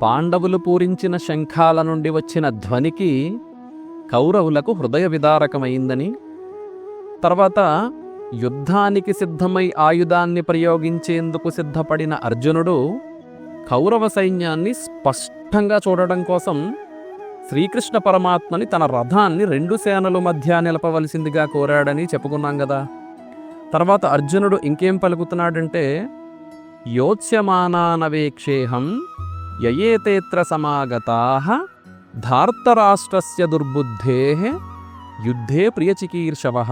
పాండవులు పూరించిన శంఖాల నుండి వచ్చిన ధ్వనికి కౌరవులకు హృదయ విదారకమైందని, తర్వాత యుద్ధానికి సిద్ధమై ఆయుధాన్ని ప్రయోగించేందుకు సిద్ధపడిన అర్జునుడు కౌరవ సైన్యాన్ని స్పష్టంగా చూడడం కోసం శ్రీకృష్ణ పరమాత్మని తన రథాన్ని 2 సేనల మధ్య నిలపవలసిందిగా కోరాడని చెప్పుకున్నాం కదా. తర్వాత అర్జునుడు ఇంకేం పలుకుతున్నాడంటే, యోత్స్యమానానవేక్షేహం యయేతేత్ర సమాగతాః ధార్తరాష్ట్రస్య దుర్బుద్ధేః యుద్ధే ప్రియచికీర్షవః.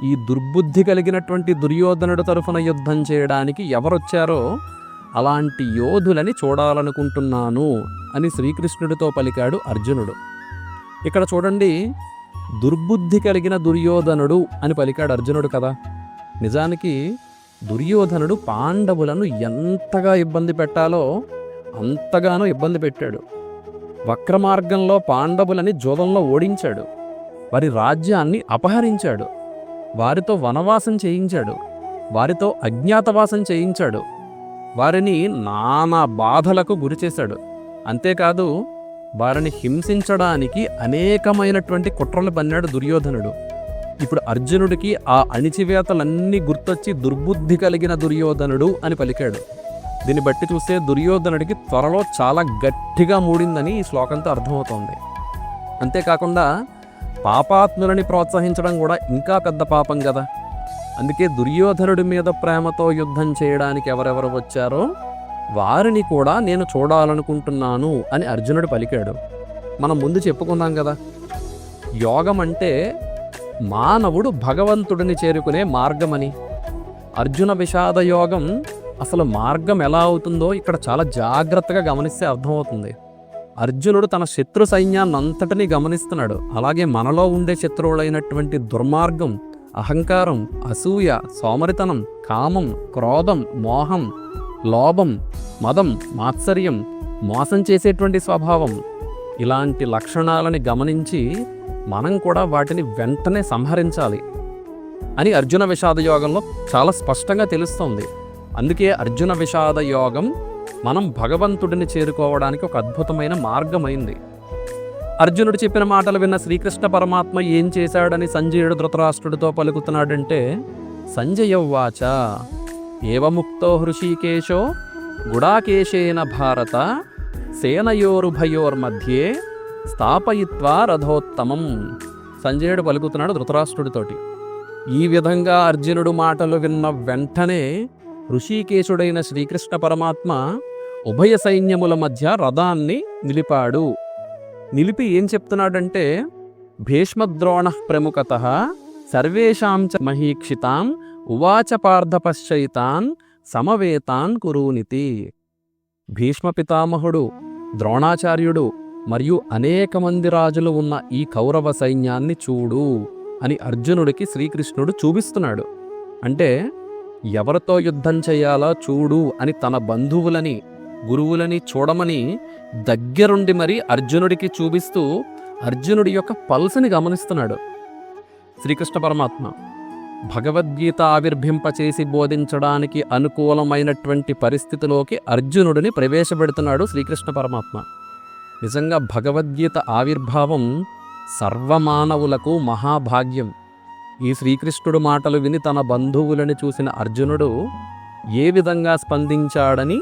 ఈ దుర్బుద్ధి కలిగినటువంటి దుర్యోధనుడు తరఫున యుద్ధం చేయడానికి ఎవరొచ్చారో అలాంటి యోధులని చూడాలనుకుంటున్నాను అని శ్రీకృష్ణుడితో పలికాడు అర్జునుడు. ఇక్కడ చూడండి, దుర్బుద్ధి కలిగిన దుర్యోధనుడు అని పలికాడు అర్జునుడు కదా. నిజానికి దుర్యోధనుడు పాండవులను ఎంతగా ఇబ్బంది పెట్టాలో అంతగానో ఇబ్బంది పెట్టాడు. వక్రమార్గంలో పాండవులని జూదంలో ఓడించాడు, వారి రాజ్యాన్ని అపహరించాడు, వారితో వనవాసం చేయించాడు, వారితో అజ్ఞాతవాసం చేయించాడు, వారిని నానా బాధలకు గురిచేశాడు. అంతేకాదు వారిని హింసించడానికి అనేకమైనటువంటి కుట్రలు పన్నాడు దుర్యోధనుడు. ఇప్పుడు అర్జునుడికి ఆ అణిచివేతలన్నీ గుర్తొచ్చి దుర్బుద్ధి కలిగిన దుర్యోధనుడు అని పలికాడు. దీన్ని బట్టి చూస్తే దుర్యోధనుడికి త్వరలో చాలా గట్టిగా మూడిందని ఈ శ్లోకంతో అర్థమవుతోంది. అంతేకాకుండా పాపాత్ములని ప్రోత్సహించడం కూడా ఇంకా పెద్ద పాపం కదా. అందుకే దుర్యోధనుడి మీద ప్రేమతో యుద్ధం చేయడానికి ఎవరెవరు వచ్చారో వారిని కూడా నేను చూడాలనుకుంటున్నాను అని అర్జునుడు పలికాడు. మనం ముందు చెప్పుకున్నాం కదా, యోగం అంటే మానవుడు భగవంతుడిని చేరుకునే మార్గమని. అర్జున విషాద యోగం అసలు మార్గం ఎలా అవుతుందో ఇక్కడ చాలా జాగ్రత్తగా గమనిస్తే అర్థమవుతుంది. అర్జునుడు తన శత్రు సైన్యాన్నంతటినీ గమనిస్తున్నాడు. అలాగే మనలో ఉండే శత్రువులైనటువంటి దుర్మార్గం, అహంకారం, అసూయ, సోమరితనం, కామం, క్రోధం, మోహం, లోభం, మదం, మాత్సర్యం, మోసం చేసేటువంటి స్వభావం, ఇలాంటి లక్షణాలని గమనించి మనం కూడా వాటిని వెంటనే సంహరించాలి అని అర్జున విషాద యోగంలో చాలా స్పష్టంగా తెలుస్తోంది. అందుకే అర్జున విషాద యోగం మనం భగవంతుడిని చేరుకోవడానికి ఒక అద్భుతమైన మార్గమైంది. అర్జునుడు చెప్పిన మాటలు విన్న శ్రీకృష్ణ పరమాత్మ ఏం చేశాడని సంజయుడు ధృతరాష్ట్రుడితో పలుకుతున్నాడంటే, సంజయ ఉవాచ ఏవముక్తో హృషీకేశో గుడాకేశేన భారత సేనయోరుభయోర్మధ్యే స్థాపయిత్వా రథోత్తమం. సంజయుడు పలుకుతున్నాడు ధృతరాష్ట్రుడితోటి. ఈ విధంగా అర్జునుడు మాటలు విన్న వెంటనే ఋషికేశుడైన శ్రీకృష్ణ పరమాత్మ ఉభయ సైన్యముల మధ్య రథాన్ని నిలిపాడు. నిలిపి ఏం చెప్తున్నాడంటే, భీష్మద్రోణ ప్రముఖతః సర్వేషాం చ మహీక్షితాం ఉవాచ పార్థ పశ్చైతాన్ సమవేతాన్ కురూనితి. భీష్మ పితామహుడు, ద్రోణాచార్యుడు మరియు అనేక మంది రాజులు ఉన్న ఈ కౌరవ సైన్యాన్ని చూడు అని అర్జునుడికి శ్రీకృష్ణుడు చూపిస్తున్నాడు. అంటే ఎవరితో యుద్ధం చేయాలో చూడు అని తన బంధువులని, గురువులని చూడమని దగ్గరుండి మరి అర్జునుడికి చూపిస్తూ అర్జునుడి యొక్క పల్స్ని గమనిస్తున్నాడు శ్రీకృష్ణ పరమాత్మ. భగవద్గీత ఆవిర్భింపచేసి బోధించడానికి అనుకూలమైనటువంటి పరిస్థితిలోకి అర్జునుడిని ప్రవేశపెడుతున్నాడు శ్రీకృష్ణ పరమాత్మ. నిజంగా భగవద్గీత ఆవిర్భావం సర్వమానవులకు మహాభాగ్యం. ఈ శ్రీకృష్ణుడు మాటలు విని తన బంధువులని చూసిన అర్జునుడు ఏ విధంగా స్పందించాడని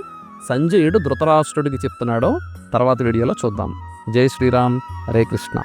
సంజయుడు ధృతరాష్ట్రుడికి చెప్తున్నాడో తర్వాత వీడియోలో చూద్దాం. జై శ్రీరామ్, హరే కృష్ణ.